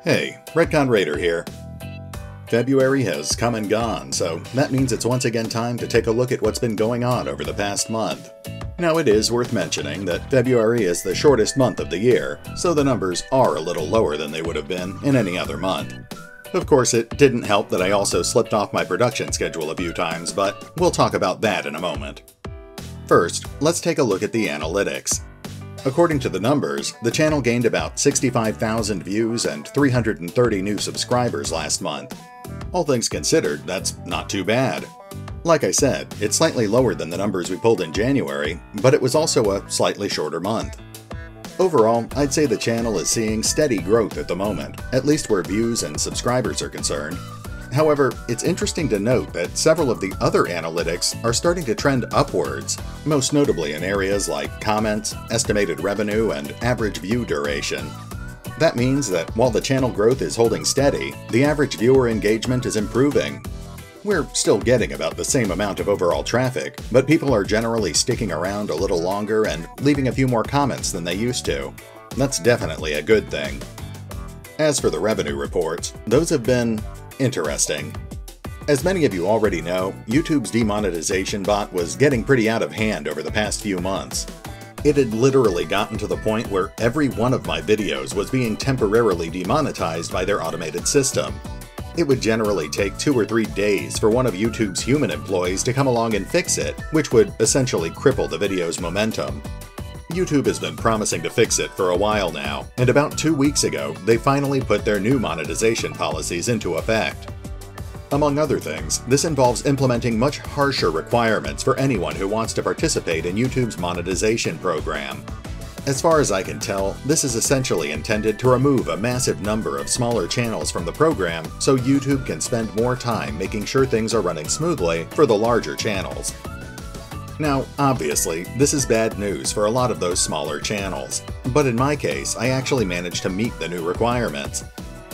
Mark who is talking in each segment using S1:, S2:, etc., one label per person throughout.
S1: Hey, Retcon Raider here. February has come and gone, so that means it's once again time to take a look at what's been going on over the past month. Now it is worth mentioning that February is the shortest month of the year, so the numbers are a little lower than they would have been in any other month. Of course, it didn't help that I also slipped off my production schedule a few times, but we'll talk about that in a moment. First, let's take a look at the analytics. According to the numbers, the channel gained about 65,000 views and 330 new subscribers last month. All things considered, that's not too bad. Like I said, it's slightly lower than the numbers we pulled in January, but it was also a slightly shorter month. Overall, I'd say the channel is seeing steady growth at the moment, at least where views and subscribers are concerned. However, it's interesting to note that several of the other analytics are starting to trend upwards, most notably in areas like comments, estimated revenue, and average view duration. That means that while the channel growth is holding steady, the average viewer engagement is improving. We're still getting about the same amount of overall traffic, but people are generally sticking around a little longer and leaving a few more comments than they used to. That's definitely a good thing. As for the revenue reports, those have been interesting. As many of you already know, YouTube's demonetization bot was getting pretty out of hand over the past few months. It had literally gotten to the point where every one of my videos was being temporarily demonetized by their automated system. It would generally take 2 or 3 days for one of YouTube's human employees to come along and fix it, which would essentially cripple the video's momentum. YouTube has been promising to fix it for a while now, and about 2 weeks ago, they finally put their new monetization policies into effect. Among other things, this involves implementing much harsher requirements for anyone who wants to participate in YouTube's monetization program. As far as I can tell, this is essentially intended to remove a massive number of smaller channels from the program so YouTube can spend more time making sure things are running smoothly for the larger channels. Now, obviously, this is bad news for a lot of those smaller channels, but in my case, I actually managed to meet the new requirements.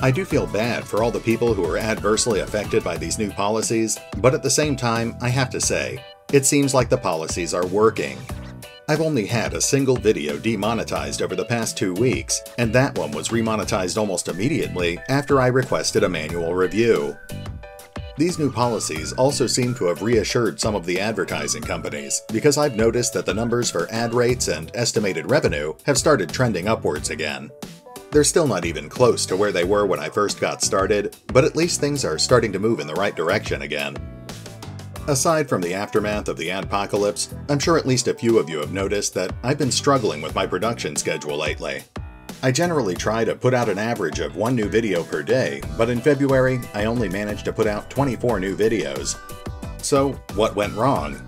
S1: I do feel bad for all the people who are adversely affected by these new policies, but at the same time, I have to say, it seems like the policies are working. I've only had a single video demonetized over the past 2 weeks, and that one was remonetized almost immediately after I requested a manual review. These new policies also seem to have reassured some of the advertising companies, because I've noticed that the numbers for ad rates and estimated revenue have started trending upwards again. They're still not even close to where they were when I first got started, but at least things are starting to move in the right direction again. Aside from the aftermath of the adpocalypse, I'm sure at least a few of you have noticed that I've been struggling with my production schedule lately. I generally try to put out an average of 1 new video per day, but in February, I only managed to put out 24 new videos. So, what went wrong?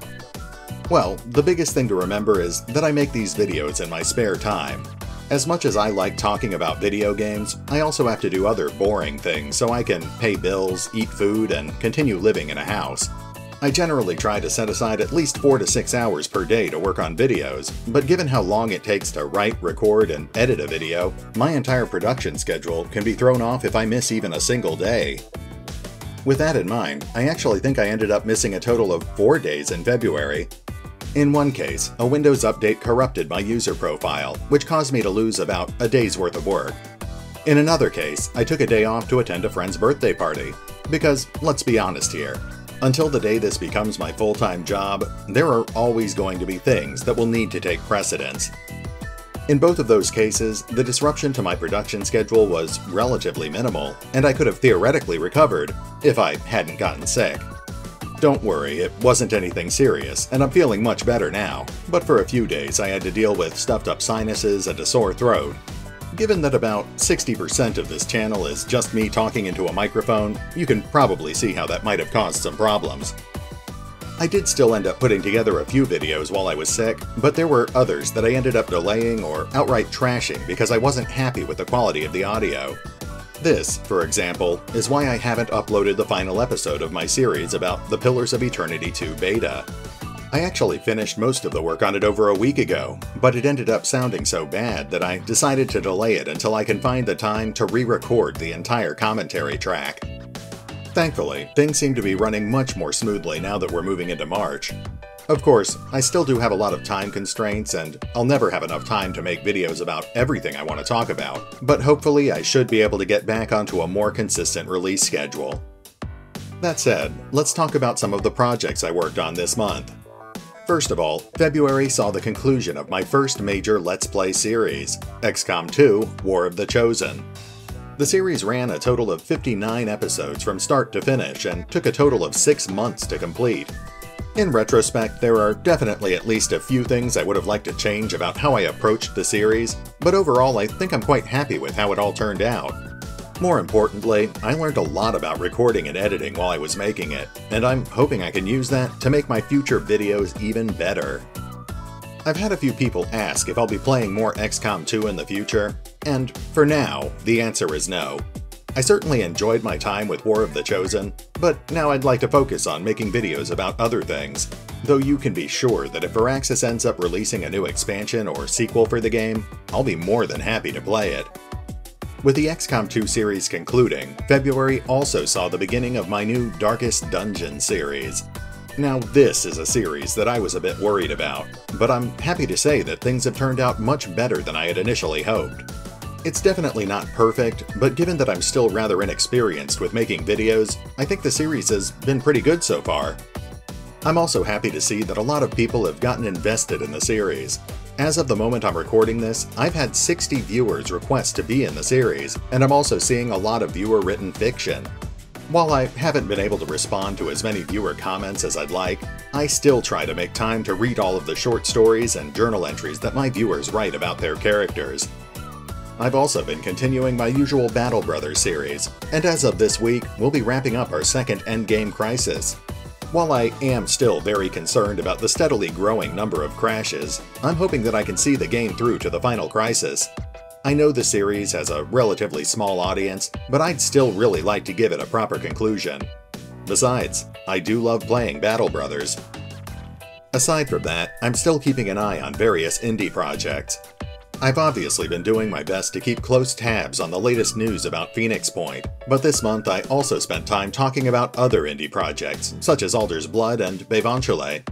S1: Well, the biggest thing to remember is that I make these videos in my spare time. As much as I like talking about video games, I also have to do other boring things so I can pay bills, eat food, and continue living in a house. I generally try to set aside at least 4 to 6 hours per day to work on videos, but given how long it takes to write, record, and edit a video, my entire production schedule can be thrown off if I miss even a single day. With that in mind, I actually think I ended up missing a total of 4 days in February. In one case, a Windows update corrupted my user profile, which caused me to lose about a day's worth of work. In another case, I took a day off to attend a friend's birthday party. Because, let's be honest here, until the day this becomes my full-time job, there are always going to be things that will need to take precedence. In both of those cases, the disruption to my production schedule was relatively minimal, and I could have theoretically recovered if I hadn't gotten sick. Don't worry, it wasn't anything serious, and I'm feeling much better now, but for a few days I had to deal with stuffed-up sinuses and a sore throat. Given that about 60% of this channel is just me talking into a microphone, you can probably see how that might have caused some problems. I did still end up putting together a few videos while I was sick, but there were others that I ended up delaying or outright trashing because I wasn't happy with the quality of the audio. This, for example, is why I haven't uploaded the final episode of my series about the Pillars of Eternity 2 beta. I actually finished most of the work on it over a week ago, but it ended up sounding so bad that I decided to delay it until I can find the time to re-record the entire commentary track. Thankfully, things seem to be running much more smoothly now that we're moving into March. Of course, I still do have a lot of time constraints, and I'll never have enough time to make videos about everything I want to talk about, but hopefully I should be able to get back onto a more consistent release schedule. That said, let's talk about some of the projects I worked on this month. First of all, February saw the conclusion of my first major Let's Play series, XCOM 2: War of the Chosen. The series ran a total of 59 episodes from start to finish and took a total of 6 months to complete. In retrospect, there are definitely at least a few things I would have liked to change about how I approached the series, but overall I think I'm quite happy with how it all turned out. More importantly, I learned a lot about recording and editing while I was making it, and I'm hoping I can use that to make my future videos even better. I've had a few people ask if I'll be playing more XCOM 2 in the future, and for now, the answer is no. I certainly enjoyed my time with War of the Chosen, but now I'd like to focus on making videos about other things, though you can be sure that if Firaxis ends up releasing a new expansion or sequel for the game, I'll be more than happy to play it. With the XCOM 2 series concluding, February also saw the beginning of my new Darkest Dungeon series. Now this is a series that I was a bit worried about, but I'm happy to say that things have turned out much better than I had initially hoped. It's definitely not perfect, but given that I'm still rather inexperienced with making videos, I think the series has been pretty good so far. I'm also happy to see that a lot of people have gotten invested in the series. As of the moment I'm recording this, I've had 60 viewers request to be in the series, and I'm also seeing a lot of viewer-written fiction. While I haven't been able to respond to as many viewer comments as I'd like, I still try to make time to read all of the short stories and journal entries that my viewers write about their characters. I've also been continuing my usual Battle Brothers series, and as of this week, we'll be wrapping up our second endgame crisis. While I am still very concerned about the steadily growing number of crashes, I'm hoping that I can see the game through to the final crisis. I know the series has a relatively small audience, but I'd still really like to give it a proper conclusion. Besides, I do love playing Battle Brothers. Aside from that, I'm still keeping an eye on various indie projects. I've obviously been doing my best to keep close tabs on the latest news about Phoenix Point, but this month I also spent time talking about other indie projects, such as Alder's Blood and vucrulez.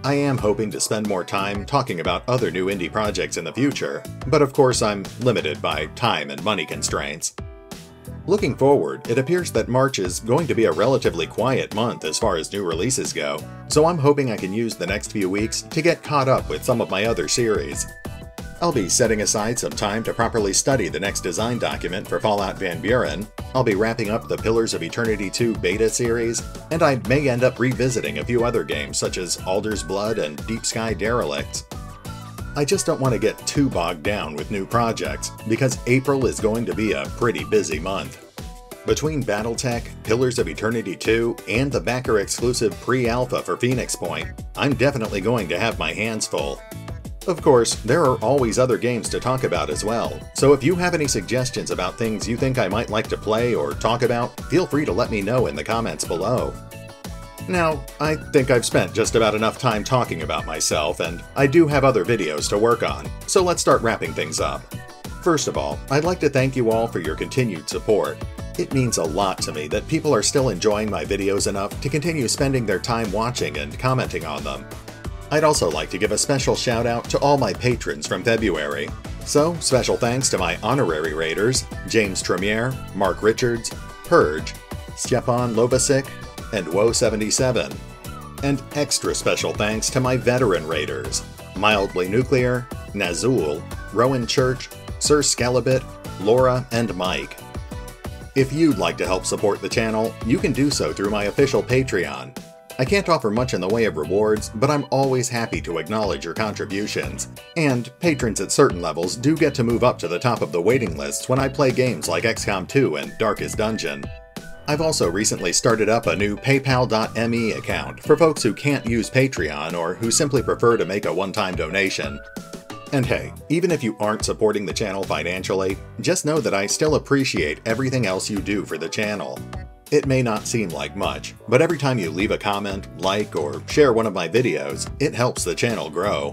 S1: I am hoping to spend more time talking about other new indie projects in the future, but of course I'm limited by time and money constraints. Looking forward, it appears that March is going to be a relatively quiet month as far as new releases go, so I'm hoping I can use the next few weeks to get caught up with some of my other series. I'll be setting aside some time to properly study the next design document for Fallout Van Buren, I'll be wrapping up the Pillars of Eternity 2 beta series, and I may end up revisiting a few other games such as Alder's Blood and Deep Sky Derelicts. I just don't want to get too bogged down with new projects, because April is going to be a pretty busy month. Between Battletech, Pillars of Eternity 2, and the backer-exclusive pre-alpha for Phoenix Point, I'm definitely going to have my hands full. Of course, there are always other games to talk about as well, so if you have any suggestions about things you think I might like to play or talk about, feel free to let me know in the comments below. Now, I think I've spent just about enough time talking about myself, and I do have other videos to work on, so let's start wrapping things up. First of all, I'd like to thank you all for your continued support. It means a lot to me that people are still enjoying my videos enough to continue spending their time watching and commenting on them. I'd also like to give a special shout out to all my patrons from February. So, special thanks to my Honorary Raiders, James Trimmier, Mark Richards, Purge, Stjepan Lovasić, and Woe77. And extra special thanks to my Veteran Raiders, Mildly Nuclear, Nazzul, Rowan Church, Sir Skelibate, Laura, and Mike. If you'd like to help support the channel, you can do so through my official Patreon. I can't offer much in the way of rewards, but I'm always happy to acknowledge your contributions, and patrons at certain levels do get to move up to the top of the waiting lists when I play games like XCOM 2 and Darkest Dungeon. I've also recently started up a new PayPal.me account for folks who can't use Patreon or who simply prefer to make a one-time donation. And hey, even if you aren't supporting the channel financially, just know that I still appreciate everything else you do for the channel. It may not seem like much, but every time you leave a comment, like, or share one of my videos, it helps the channel grow.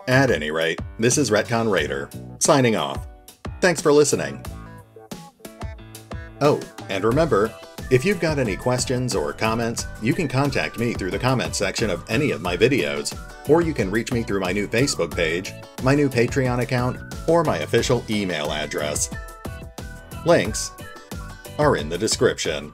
S1: At any rate, this is Retcon Raider, signing off. Thanks for listening. Oh, and remember, If you've got any questions or comments, you can contact me through the comments section of any of my videos, or you can reach me through my new Facebook page, my new Patreon account, or my official email address. Links are in the description.